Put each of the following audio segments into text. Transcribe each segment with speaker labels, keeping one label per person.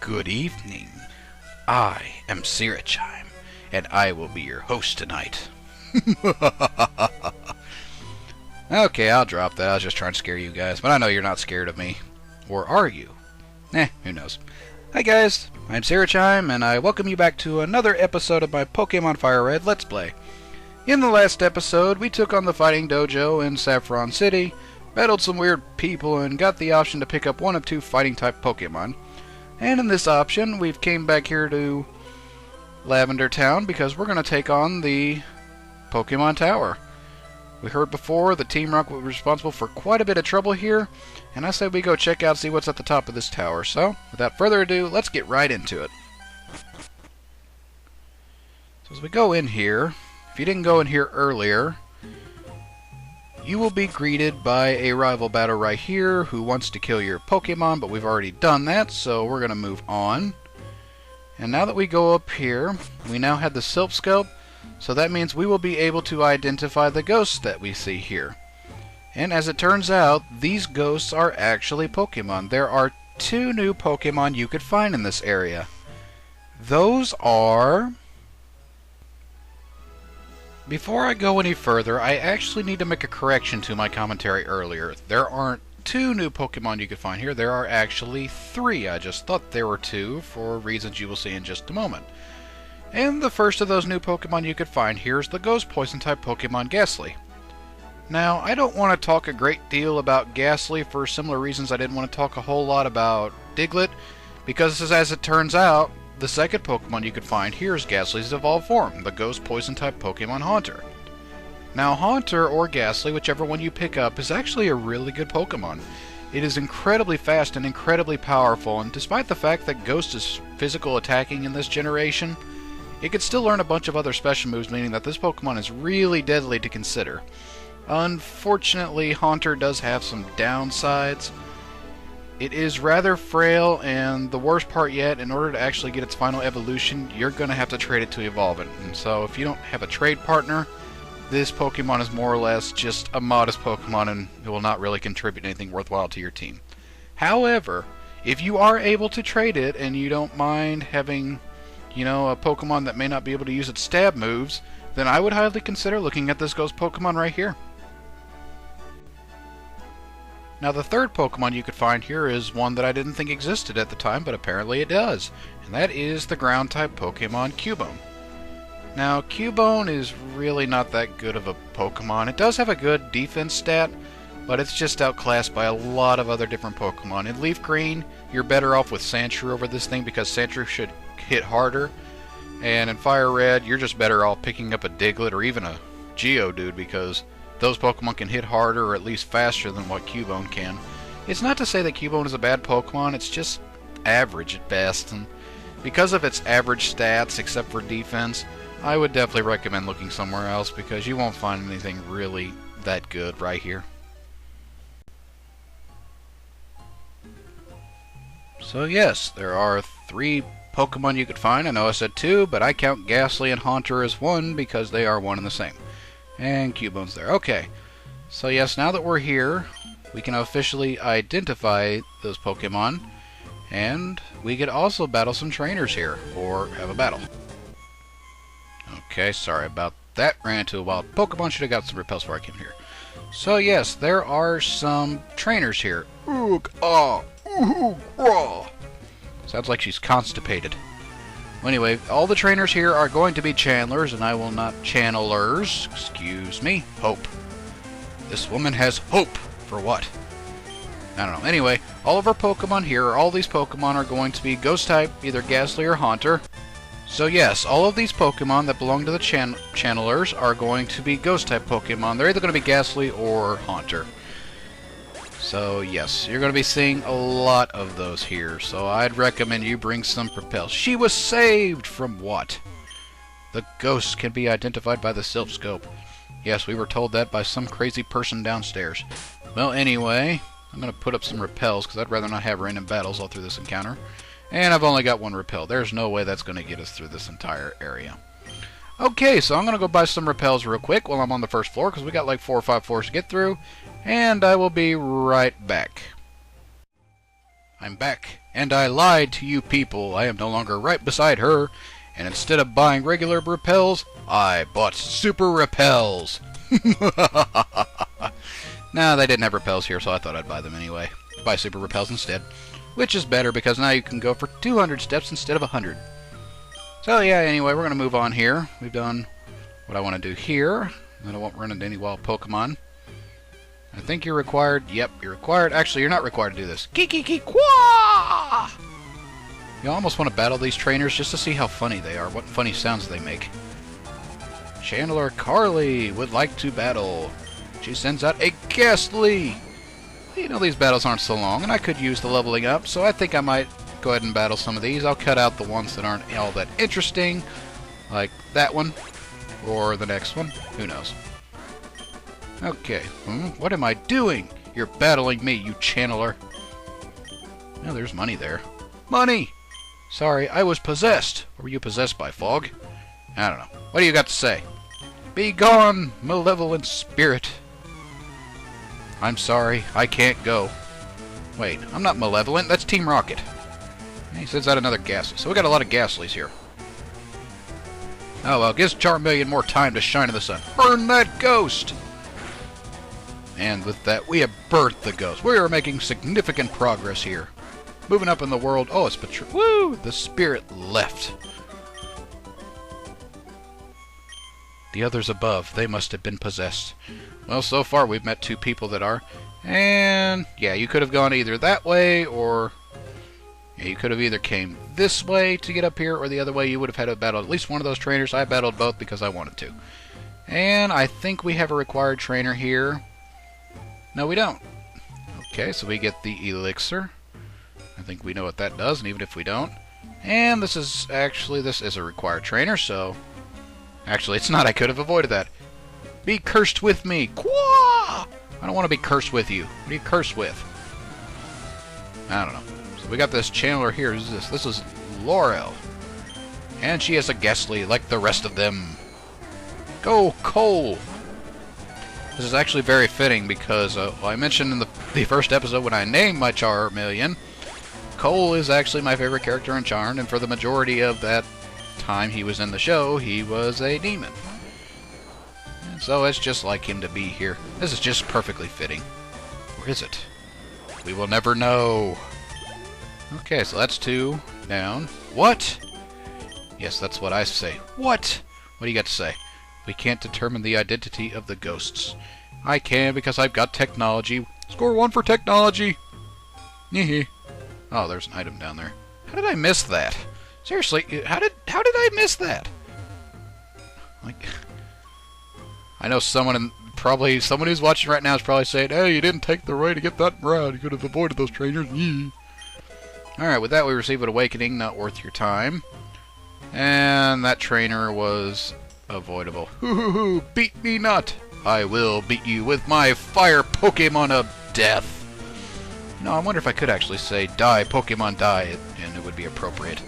Speaker 1: Good evening. I am Syrachime, and I will be your host tonight. Okay, I'll drop that. I was just trying to scare you guys, but I know you're not scared of me. Or are you? Who knows. Hi guys, I'm Syrachime, and I welcome you back to another episode of my Pokemon FireRed Let's Play. In the last episode, we took on the Fighting Dojo in Saffron City, battled some weird people, and got the option to pick up one of two fighting-type Pokemon. And in this option, we've came back here to Lavender Town because we're going to take on the Pokemon Tower. We heard before that Team Rock was responsible for quite a bit of trouble here, and I say we go check out, see what's at the top of this tower. So, without further ado, let's get right into it. So as we go in here, if you didn't go in here earlier, you will be greeted by a rival battle right here who wants to kill your Pokemon, but we've already done that, so we're going to move on. And now that we go up here, we now have the Silph Scope, so that means we will be able to identify the ghosts that we see here. And as it turns out, these ghosts are actually Pokemon. There are two new Pokemon you could find in this area. Those are... Before I go any further, I actually need to make a correction to my commentary earlier. There aren't two new Pokemon you could find here. There are actually three. I just thought there were two for reasons you will see in just a moment. And the first of those new Pokemon you could find here is the Ghost Poison-type Pokemon Ghastly. Now, I don't want to talk a great deal about Ghastly for similar reasons I didn't want to talk a whole lot about Diglett, because as it turns out, the second Pokemon you could find here is Ghastly's evolved form, the Ghost Poison-type Pokemon Haunter. Now, Haunter or Ghastly, whichever one you pick up, is actually a really good Pokemon. It is incredibly fast and incredibly powerful, and despite the fact that Ghost is physical attacking in this generation, it could still learn a bunch of other special moves, meaning that this Pokemon is really deadly to consider. Unfortunately, Haunter does have some downsides. It is rather frail, and the worst part yet, in order to actually get its final evolution, you're going to have to trade it to evolve it. And so if you don't have a trade partner, this Pokemon is more or less just a modest Pokemon and it will not really contribute anything worthwhile to your team. However, if you are able to trade it and you don't mind having, a Pokemon that may not be able to use its stab moves, then I would highly consider looking at this Ghost Pokemon right here. Now, the third Pokemon you could find here is one that I didn't think existed at the time, but apparently it does, and that is the Ground-type Pokemon Cubone. Now, Cubone is really not that good of a Pokemon. It does have a good defense stat, but it's just outclassed by a lot of other different Pokemon. In Leaf Green, you're better off with Sandshrew over this thing because Sandshrew should hit harder, and in Fire Red, you're just better off picking up a Diglett or even a Geodude because those Pokemon can hit harder or at least faster than what Cubone can. It's not to say that Cubone is a bad Pokemon, it's just average at best, and because of its average stats except for defense, I would definitely recommend looking somewhere else because you won't find anything really that good right here. So yes, there are three Pokemon you could find. I know I said two, but I count Ghastly and Haunter as one because they are one and the same. And Cubone's there. Okay. So yes, now that we're here, we can officially identify those Pokemon. And we could also battle some trainers here, or have a battle. Okay, sorry about that. Ran into a wild Pokemon. Should have got some repels before I came here. So yes, there are some trainers here. Oog, ah, ooh, raw. Sounds like she's constipated. Well, anyway, all the trainers here are going to be channelers, and I will not channelers. Excuse me. Hope. This woman has hope. For what? I don't know. Anyway, all of our Pokemon here, all these Pokemon are going to be Ghost-type, either Ghastly or Haunter. So yes, all of these Pokemon that belong to the channelers are going to be Ghost-type Pokemon. They're either going to be Ghastly or Haunter. So yes, you're going to be seeing a lot of those here, so I'd recommend you bring some Propels. She was saved from what? The ghosts can be identified by the Silph Scope. Yes, we were told that by some crazy person downstairs. Well, anyway, I'm going to put up some Repels, because I'd rather not have random battles all through this encounter. And I've only got one Repel. There's no way that's going to get us through this entire area. Okay, so I'm going to go buy some repels real quick while I'm on the first floor, because we got like 4 or 5 floors to get through, and I will be right back. I'm back, and I lied to you people. I am no longer right beside her, and instead of buying regular repels, I bought super repels. Nah, they didn't have repels here, so I thought I'd buy them anyway. Buy super repels instead, which is better because now you can go for 200 steps instead of 100. So yeah, anyway, we're going to move on here. We've done what I want to do here. Then I won't run into any wild Pokemon. I think you're required. Yep, you're required. Actually, you're not required to do this. Kwa! You almost want to battle these trainers just to see how funny they are, what funny sounds they make. Chandler Carly would like to battle. She sends out a Ghastly. You know, these battles aren't so long, and I could use the leveling up, so I think I might go ahead and battle some of these. I'll cut out the ones that aren't all that interesting, like that one, or the next one. Who knows? Okay. What am I doing? You're battling me, you channeler. Oh, there's money there. Money! Sorry, I was possessed. Or were you possessed by fog? I don't know. What do you got to say? Be gone, malevolent spirit. I'm sorry, I can't go. Wait, I'm not malevolent. That's Team Rocket. He sends out another Ghastly. So we got a lot of Ghastlies here. Oh well, gives Charmeleon more time to shine in the sun. Burn that ghost! And with that, we have burnt the ghost. We are making significant progress here. Moving up in the world. Oh, it's Woo! The spirit left. The others above, they must have been possessed. Well, so far we've met 2 people that are. And, yeah, you could have gone either that way, or... Yeah, you could have either came this way to get up here, or the other way. You would have had to battle at least one of those trainers. I battled both because I wanted to. And I think we have a required trainer here. No, we don't. Okay, so we get the Elixir. I think we know what that does, and even if we don't. And this is a required trainer, so... Actually, it's not. I could have avoided that. Be cursed with me. Qua! I don't want to be cursed with you. What are you cursed with? I don't know. So we got this channeler here. Who's this? This is Laurel. And she has a Ghastly like the rest of them. Go, Cole! This is actually very fitting because, well, I mentioned in the first episode when I named my Charmeleon, Cole is actually my favorite character in Charmed, and for the majority of that time he was in the show, he was a demon. And so it's just like him to be here. This is just perfectly fitting. Or is it? We will never know. Okay, so that's 2 down. What? Yes, that's what I say. What? What do you got to say? We can't determine the identity of the ghosts. I can because I've got technology. Score 1 for technology. Hee. Oh, there's an item down there. How did I miss that? Seriously, how did I miss that? Like, I know someone who's watching right now is probably saying, "Hey, you didn't take the way to get that route. You could have avoided those trainers." All right, with that we receive an awakening, not worth your time, and that trainer was avoidable. Hoo! Beat me not. I will beat you with my fire Pokemon of death. No, I wonder if I could actually say die, Pokemon die, and it would be appropriate.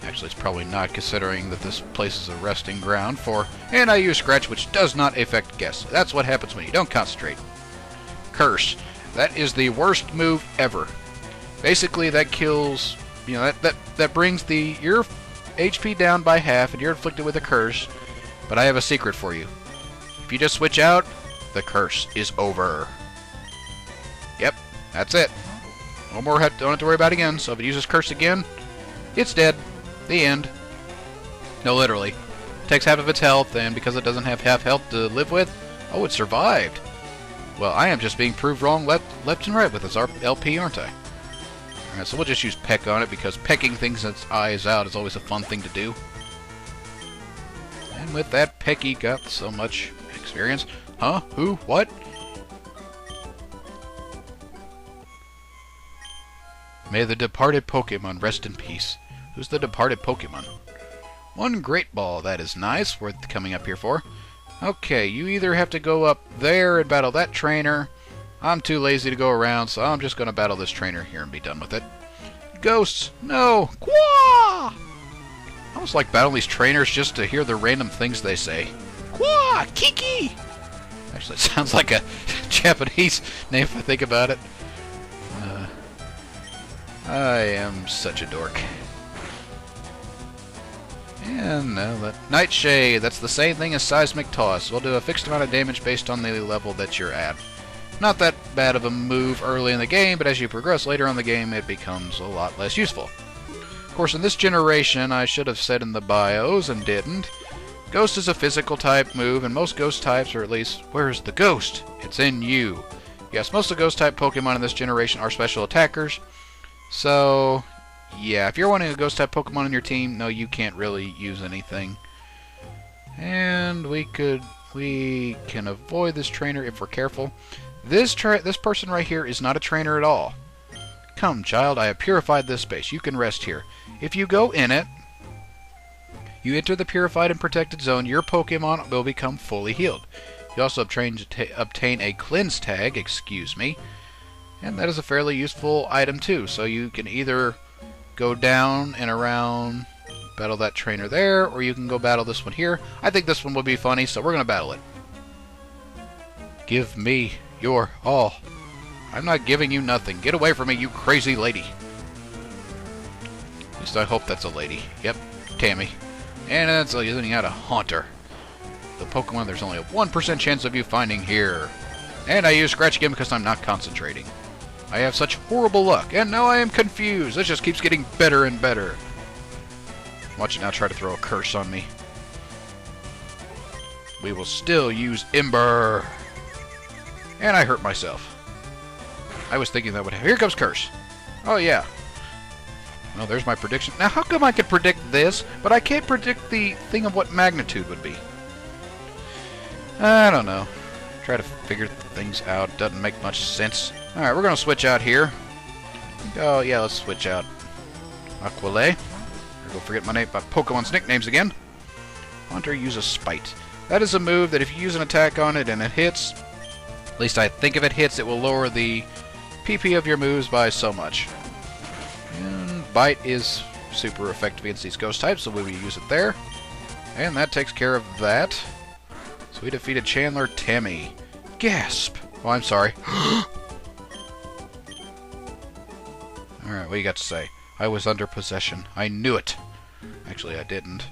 Speaker 1: Actually, it's probably not, considering that this place is a resting ground for anti-use Scratch, which does not affect guests. That's what happens when you don't concentrate. Curse. That is the worst move ever. Basically, that kills, you know, that brings your HP down by half, and you're inflicted with a curse. But I have a secret for you. If you just switch out, the curse is over. Yep, that's it. No more, don't have to worry about it again. So if it uses curse again, it's dead. The end. No, literally. Takes half of its health, and because it doesn't have half health to live with, oh, it survived. Well, I am just being proved wrong left and right with this LP, aren't I? Alright, so we'll just use Peck on it, because pecking things its eyes out is always a fun thing to do. And with that, Pecky got so much experience. Huh? Who? What? May the departed Pokemon rest in peace. Who's the departed Pokemon? One Great Ball, that is nice, worth coming up here for. Okay, you either have to go up there and battle that trainer. I'm too lazy to go around, so I'm just going to battle this trainer here and be done with it. Ghosts! No! Qua! I almost like battling these trainers just to hear the random things they say. Qua! Kiki! Actually, it sounds like a Japanese name if I think about it. I am such a dork. And that Nightshade, that's the same thing as Seismic Toss. We'll do a fixed amount of damage based on the level that you're at. Not that bad of a move early in the game, but as you progress later on the game, it becomes a lot less useful. Of course, in this generation, I should have said in the bios and didn't. Ghost is a physical type move, and most ghost types, or at least, where's the ghost? It's in you. Yes, most of the ghost type Pokemon in this generation are special attackers. So, yeah, if you're wanting a ghost type Pokemon in your team, no, you can't really use anything. And we can avoid this trainer if we're careful. This person right here is not a trainer at all. Come, child, I have purified this space. You can rest here. If you go in it, you enter the purified and protected zone, your Pokemon will become fully healed. You also obtain a cleanse tag, and that is a fairly useful item too. So you can either go down and around, battle that trainer there, or you can go battle this one here. I think this one will be funny, so we're going to battle it. Give me your all. I'm not giving you nothing. Get away from me, you crazy lady. At least I hope that's a lady. Yep, Tammy. And that's using out a Haunter. The Pokemon there's only a 1% chance of you finding here. And I use Scratch again because I'm not concentrating. I have such horrible luck, and now I am confused. This just keeps getting better and better. Watch it now try to throw a curse on me. We will still use Ember. And I hurt myself. I was thinking that would happen. Here comes Curse. Oh, yeah. Well, there's my prediction. Now, how come I could predict this, but I can't predict the thing of what magnitude would be? I don't know. Try to figure things out. Doesn't make much sense. Alright, we're going to switch out here. Oh, yeah, let's switch out. Aquile. Go forget my Pokemon's nicknames again. Haunter uses Spite. That is a move that if you use an attack on it and it hits, at least I think if it hits, it will lower the PP of your moves by so much. And Bite is super effective against these ghost types, so we will use it there. And that takes care of that. So we defeated Chandler Tammy. Gasp! Oh, I'm sorry. Alright, what do you got to say? I was under possession. I knew it. Actually, I didn't.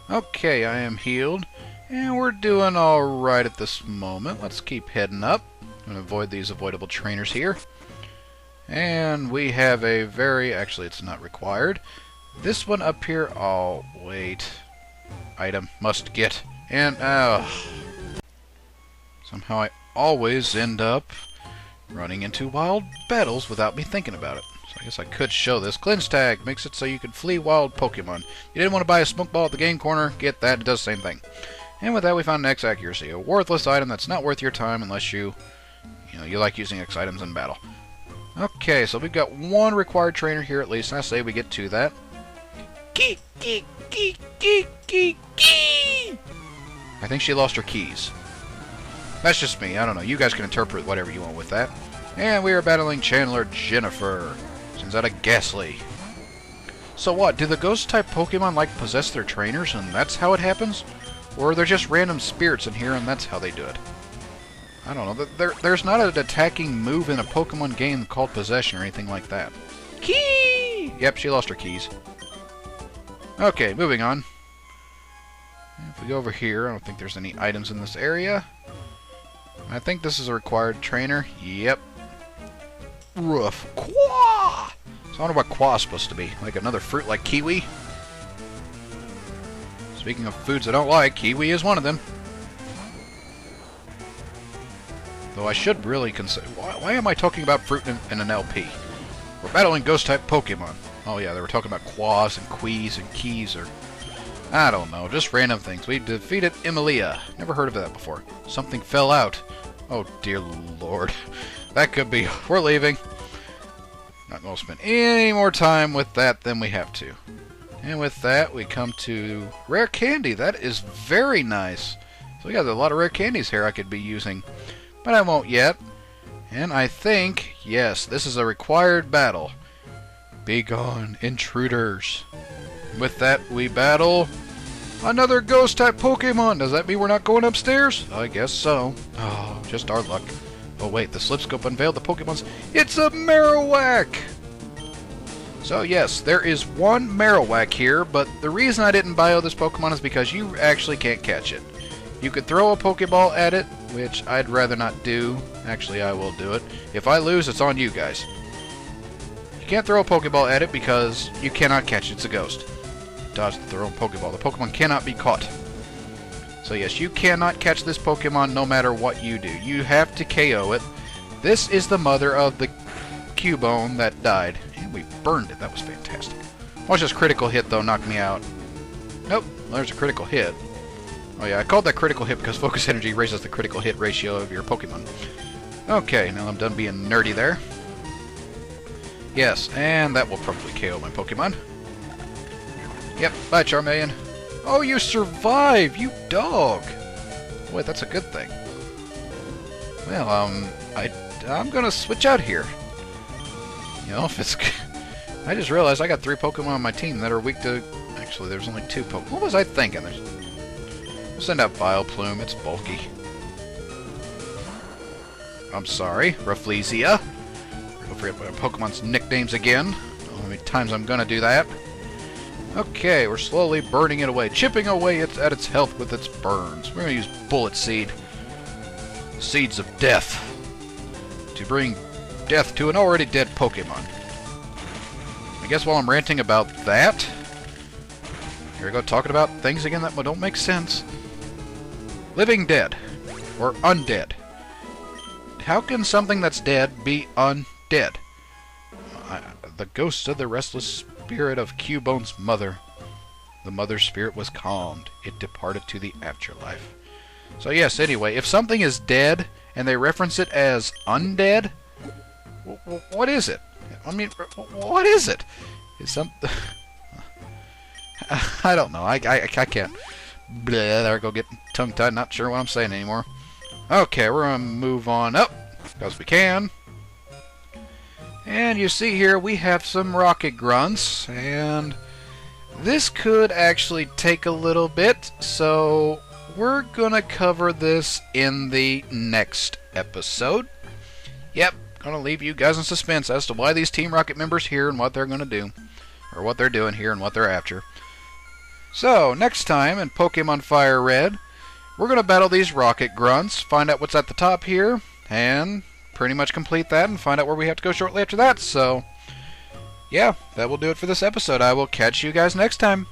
Speaker 1: Okay, I am healed. And we're doing alright at this moment. Let's keep heading up. I'm going to avoid these avoidable trainers here. And we have a very... Actually, it's not required. This one up here... Oh, wait. Item. Must get. And... somehow I always end up running into wild battles without me thinking about it. So I guess I could show this. Cleanse Tag makes it so you can flee wild Pokemon. You didn't want to buy a Smoke Ball at the game corner? Get that. It does the same thing. And with that, we found X Accuracy, a worthless item that's not worth your time unless you like using X items in battle. Okay, so we've got one required trainer here at least, and I say we get to that. I think she lost her keys. That's just me. I don't know. You guys can interpret whatever you want with that. And we are battling Chandler Jennifer. Sends out a Ghastly. So what? Do the ghost-type Pokemon like possess their trainers, and that's how it happens? Or are there just random spirits in here, and that's how they do it? I don't know. There's not an attacking move in a Pokemon game called Possession or anything like that. Key! Yep, she lost her keys. Okay, moving on. If we go over here, I don't think there's any items in this area. I think this is a required trainer. Yep. Roof. Quah! So I wonder what Quah is supposed to be. Like another fruit like kiwi? Speaking of foods I don't like, kiwi is one of them. Though I should really consider... Why am I talking about fruit in an LP? We're battling ghost-type Pokemon. Oh yeah, they were talking about quas and quees and keys or... I don't know, just random things. We defeated Emilia. Never heard of that before. Something fell out. Oh dear lord. That could be... We're leaving. Not going to spend any more time with that than we have to. And with that, we come to rare candy. That is very nice. So we got a lot of rare candies here I could be using. But I won't yet. And I think, yes, this is a required battle. Be gone, intruders. With that, we battle another ghost-type Pokemon. Does that mean we're not going upstairs? I guess so. Oh, just our luck. Oh wait, the slipscope unveiled the Pokemon's... It's a Marowak! So yes, there is one Marowak here, but the reason I didn't bio this Pokemon is because you actually can't catch it. You could throw a Pokeball at it, which I'd rather not do. Actually, I will do it. If I lose, it's on you guys. You can't throw a Pokeball at it because you cannot catch it. It's a ghost. Dodge the thrown Pokeball. The Pokemon cannot be caught. So yes, you cannot catch this Pokemon no matter what you do. You have to KO it. This is the mother of the Cubone that died. And we burned it. That was fantastic. Watch this critical hit, though, knock me out. Nope, there's a critical hit. Oh yeah, I called that critical hit because Focus Energy raises the critical hit ratio of your Pokemon. Okay, now I'm done being nerdy there. Yes, and that will probably KO my Pokemon. Yep, bye Charmeleon. Oh, you survive, you dog! Wait, that's a good thing. Well, I'm gonna switch out here. You know, if it's... I just realized I got 3 Pokemon on my team that are weak to... Actually, there's only 2 Pokemon. What was I thinking? We'll send out Vileplume, it's bulky. I'm sorry, Rafflesia. Don't forget my Pokemon's nicknames again. I don't know how many times I'm gonna do that. Okay, we're slowly burning it away, chipping away at its health with its burns. We're gonna use Bullet Seed. Seeds of Death. To bring death to an already dead Pokemon. I guess while I'm ranting about that, here we go, talking about things again that don't make sense. Living dead. Or undead. How can something that's dead be undead? The ghost of the restless spirit of Cubone's mother. The mother's spirit was calmed. It departed to the afterlife. So yes, anyway, if something is dead and they reference it as undead, what is it? I mean, what is it? Is something... I don't know. I can't... Blah, there I go, getting tongue-tied, not sure what I'm saying anymore. Okay, we're going to move on up, because we can. And you see here, we have some rocket grunts, and this could actually take a little bit, so we're going to cover this in the next episode. Yep, going to leave you guys in suspense as to why these Team Rocket members here and what they're going to do, or what they're doing here and what they're after. So, next time in Pokemon FireRed, we're going to battle these rocket grunts, find out what's at the top here, and pretty much complete that and find out where we have to go shortly after that. So, yeah, that will do it for this episode. I will catch you guys next time.